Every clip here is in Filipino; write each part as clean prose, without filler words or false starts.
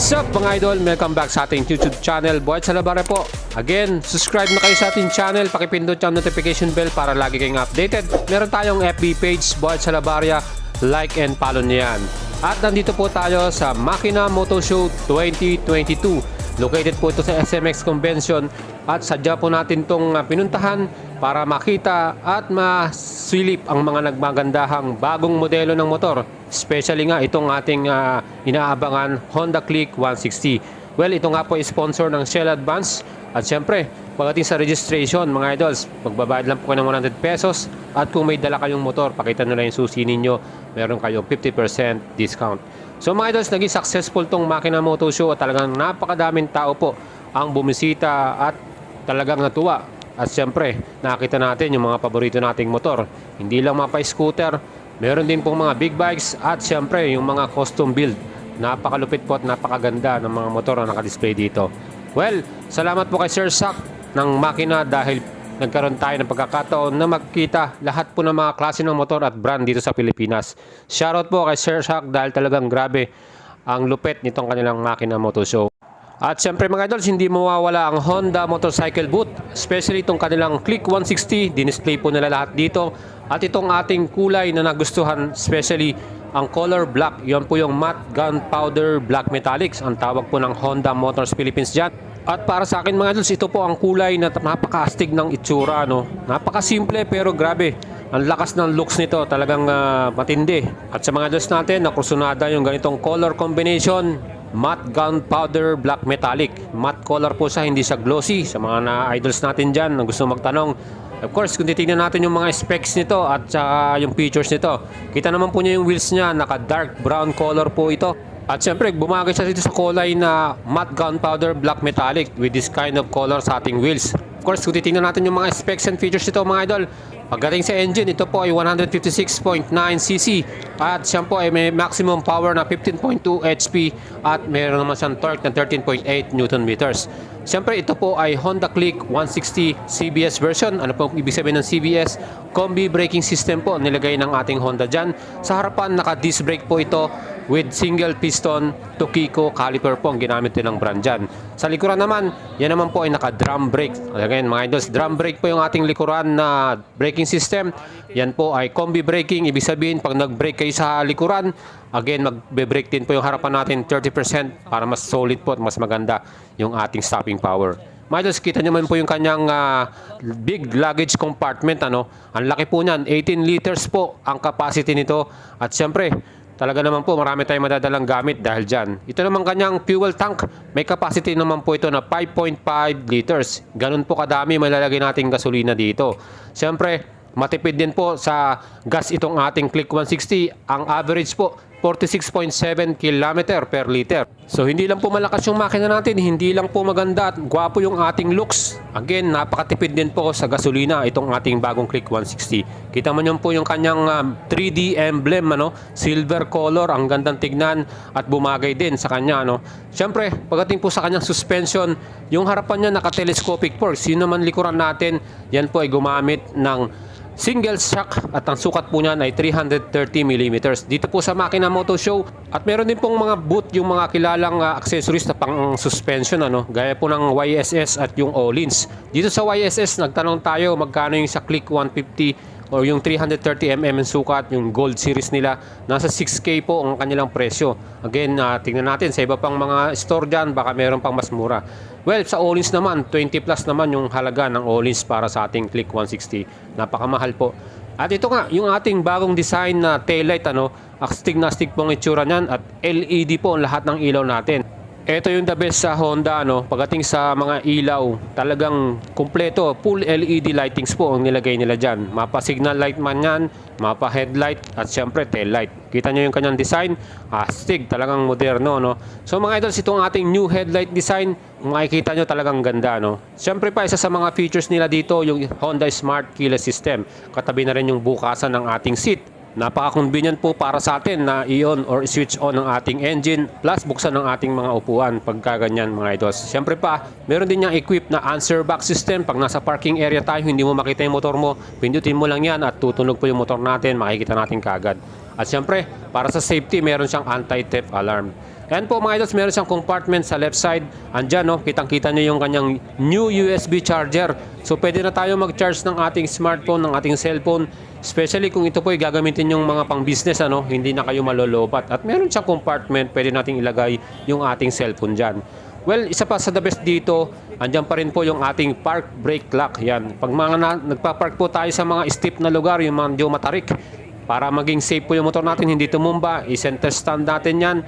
What's up mga idol? Welcome back sa ating YouTube channel, Boyd Salabarria po. Again, subscribe na kayo sa ating channel, pakipindot ang notification bell para lagi kayong updated. Meron tayong FB page, Boyd Salabarria, like and follow niyan. At nandito po tayo sa Makina Moto Show 2022. Located po ito sa SMX Convention at sadya po natin itong pinuntahan para makita at masilip ang mga nagmagandahang bagong modelo ng motor. Especially nga itong ating inaabangan Honda Click 160. Well, ito nga po ay sponsor ng Shell Advance. At syempre, pagdating sa registration mga idols, magbabayad lang po kayo ng 100 pesos. At kung may dala kayong motor, pakita nyo lang yung susi ninyo, meron kayong 50% discount. So mga idols, naging successful tong Makina Moto Show at talagang napakadaming tao po ang bumisita at talagang natuwa. At syempre, nakita natin yung mga paborito nating motor. Hindi lang mga pa-scooter, meron din pong mga big bikes at syempre yung mga custom build. Napakalupit po at napakaganda ng mga motor na nakadisplay dito. Well, salamat po kay Sir Sak ng Makina dahil nagkaroon tayo ng pagkakataon na magkita lahat po ng mga klase ng motor at brand dito sa Pilipinas. Shoutout po kay Sir Sak dahil talagang grabe ang lupit nitong kanilang Makina Moto Show. At syempre mga idols, hindi mawawala ang Honda Motorcycle Booth, especially itong kanilang Click 160, dinisplay po nila lahat dito. At itong ating kulay na nagustuhan, especially ang color black, yan po yung matte gunpowder black metallics, ang tawag po ng Honda Motors Philippines dyan. At para sa akin mga idols, ito po ang kulay na napaka-astig ng itsura, no? Napaka-simple pero grabe, ang lakas ng looks nito, talagang matindi. At sa mga idols natin, nakursunada yung ganitong color combination, matte gunpowder black metallic. Matte color po siya, hindi siya glossy. Sa mga na-idols natin dyan na gusto magtanong, of course, kung titignan natin yung mga specs nito at yung features nito, kita naman po niya yung wheels niya, naka dark brown color po ito. At syempre, bumagay siya dito sa kulay na matte gunpowder black metallic with this kind of color sa ating wheels. Of course, kung titignan natin yung mga specs and features nito mga idol, pagdating sa engine, ito po ay 156.9cc at siya po ay may maximum power na 15.2 HP at meron naman siyang torque na 13.8 Nm. Siyempre, ito po ay Honda Click 160 CBS version. Ano po ibig sabihin ng CBS? Combi braking system po nilagay ng ating Honda dyan. Sa harapan, naka-disc brake po ito with single piston Tokiko caliper po ang ginamit din ng brand dyan. Sa likuran naman, yan naman po ay naka-drum brake. Again mga idols, drum brake po yung ating likuran na braking system. Yan po ay combi braking. Ibig sabihin, pag nag-brake kayo sa likuran, again, magbe-brake din po yung harapan natin 30% para mas solid po at mas maganda yung ating stopping power. Mga idols, kita nyo man po yung kanyang big luggage compartment. Ang laki po niyan, 18 liters po ang capacity nito. At syempre, talaga naman po marami tayong madadalang gamit dahil dyan. Ito naman kanyang fuel tank. May capacity naman po ito na 5.5 liters. Ganun po kadami may lalagay nating gasolina dito. Siyempre, matipid din po sa gas itong ating Click 160. Ang average po, 46.7 km per liter. So hindi lang po malakas yung makina natin, hindi lang po maganda at gwapo yung ating looks. Again, napakatipid din po sa gasolina itong ating bagong Click 160. Kita mo nyo po yung kanyang 3D emblem, silver color, ang gandang tignan at bumagay din sa kanya. Siyempre, pagdating po sa kanyang suspension, yung harapan niya naka-telescopic forks. Yun naman likuran natin, yan po ay gumamit ng single shock at ang sukat po niyan ay 330 mm. Dito po sa Makina Moto Show at meron din pong mga boot yung mga kilalang accessories na pang suspension gaya po ng YSS at yung Öhlins. Dito sa YSS nagtanong tayo magkano yung sa Click 150 o yung 330mm sukat, yung gold series nila, nasa 6K po ang kanilang presyo. Again, tingnan natin sa iba pang mga store dyan, baka meron pang mas mura. Well, sa Öhlins naman, 20 plus naman yung halaga ng Öhlins para sa ating Click 160. Napakamahal po. At ito nga, yung ating bagong design na taillight, astig na astig pong itsura niyan at LED po ang lahat ng ilaw natin. Ito yung the best sa Honda, pagdating sa mga ilaw, talagang kumpleto, full LED lightings po ang nilagay nila dyan. Mapa signal light man yan, mapa headlight at syempre tail light. Kita nyo yung kanyang design, astig, talagang moderno, So mga idols, itong ating new headlight design, makikita nyo talagang ganda, Syempre pa, isa sa mga features nila dito, yung Honda Smart Keyless System. Katabi na rin yung bukasan ng ating seat. Napaka-convenient po para sa atin na i-on or switch on ng ating engine plus buksan ng ating mga upuan pagka ganyan mga idols. Siyempre pa, meron din niyang equip na answer back system. Pag nasa parking area tayo, hindi mo makita yung motor mo, pindutin mo lang yan at tutunog po yung motor natin, makikita natin kagad. At siyempre, para sa safety, meron siyang anti-theft alarm. Ayan po mga idols, meron siyang compartment sa left side. Andyan, no, kitang-kita nyo yung kanyang new USB charger. So pwede na tayo mag-charge ng ating smartphone, ng ating cellphone. Especially kung ito po ay gagamitin yung mga pang-business, ano, hindi na kayo malolobat. At meron siyang compartment, pwede nating ilagay yung ating cellphone dyan. Well, isa pa sa the best dito, andyan pa rin po yung ating park brake lock. Yan. Pag nagpa-park po tayo sa mga steep na lugar, yung mga medyo matarik, para maging safe po yung motor natin, hindi tumumba, i-center stand natin yan,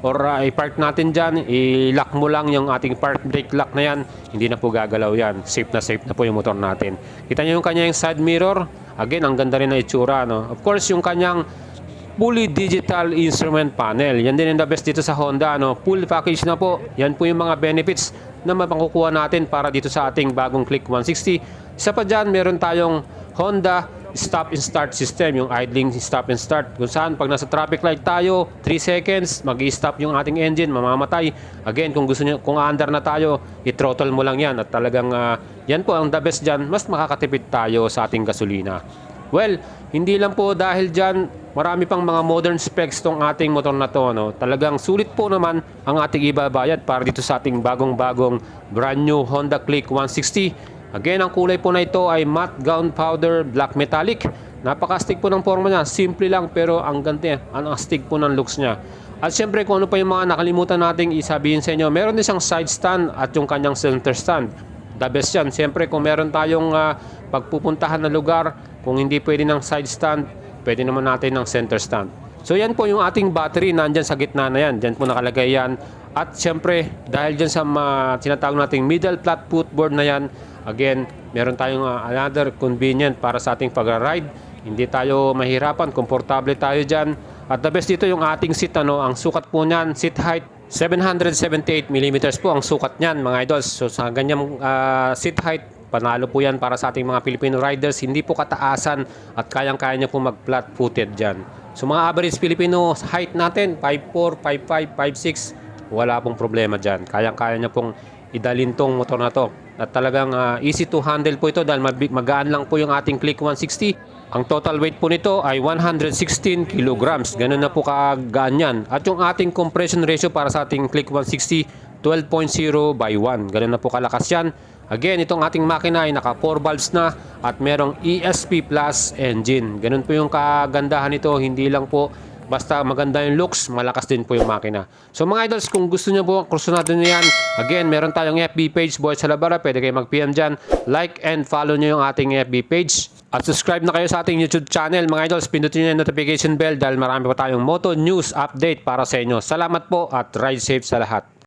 or i-park natin dyan, i-lock mo lang yung ating park brake lock na yan, hindi na po gagalaw yan. Safe na po yung motor natin. Kita nyo yung kanyang side mirror. Again, ang ganda rin na itsura, no? Of course, yung kanyang fully digital instrument panel. Yan din yung the best dito sa Honda, no? Full package na po. Yan po yung mga benefits na mapakukuha natin para dito sa ating bagong Click 160. Isa pa dyan, meron tayong Honda stop and start system, yung idling stop and start, kung saan pag nasa traffic light tayo 3 seconds mag-i-stop yung ating engine, mamamatay. Again, kung gusto niyo, kung under na tayo, i-throttle mo lang yan at talagang yan po ang the best dyan, mas makakatipid tayo sa ating gasolina. Well, hindi lang po dahil dyan, marami pang mga modern specs tong ating motor na to, no? Talagang sulit po naman ang ating ibabayad para dito sa ating bagong brand new Honda Click 160. Again, ang kulay po na ito ay matte gunpowder black metallic. Napaka-astig po ng forma niya. Simple lang pero ang ganda, ang astig po ng looks niya. At syempre kung ano pa yung mga nakalimutan nating isabihin sa inyo, meron din siyang side stand at yung kanyang center stand. The best yan. Syempre kung meron tayong pagpupuntahan na lugar, kung hindi pwede ng side stand, pwede naman natin ng center stand. So yan po yung ating battery, nandyan sa gitna na yan. Diyan po nakalagay yan. At syempre, dahil dyan sa tinatawag nating middle flat footboard na yan, again, meron tayong another convenient para sa ating pag-ride. Hindi tayo mahirapan, komportable tayo dyan. At the best dito yung ating seat, ano, ang sukat po niyan, seat height, 778 mm po ang sukat niyan mga idols. So sa ganyang seat height, panalo po yan para sa ating mga Filipino riders. Hindi po kataasan at kayang-kaya niya po mag-flat footed dyan. So mga average Filipino height natin, 5'4", 5'5", 5'6", wala pong problema dyan. Kayang-kaya niya pong idalin tong motor na to. At talagang easy to handle po ito dahil magaan lang po yung ating Click 160. Ang total weight po nito ay 116 kilograms. Ganun na po kagaan yan. At yung ating compression ratio para sa ating Click 160, 12.0/1. Ganun na po kalakas yan. Again, itong ating makina ay naka 4 valves na at merong ESP Plus engine. Ganun po yung kagandahan nito. Hindi lang po basta maganda yung looks, malakas din po yung makina. So mga idols, kung gusto nyo po, kursunado nyo yan, again, meron tayong FB page, Boy Salabara, pwede kayo mag-PM dyan. Like and follow nyo yung ating FB page. At subscribe na kayo sa ating YouTube channel. Mga idols, pindutin nyo yung notification bell dahil marami pa tayong moto news update para sa inyo. Salamat po at ride safe sa lahat.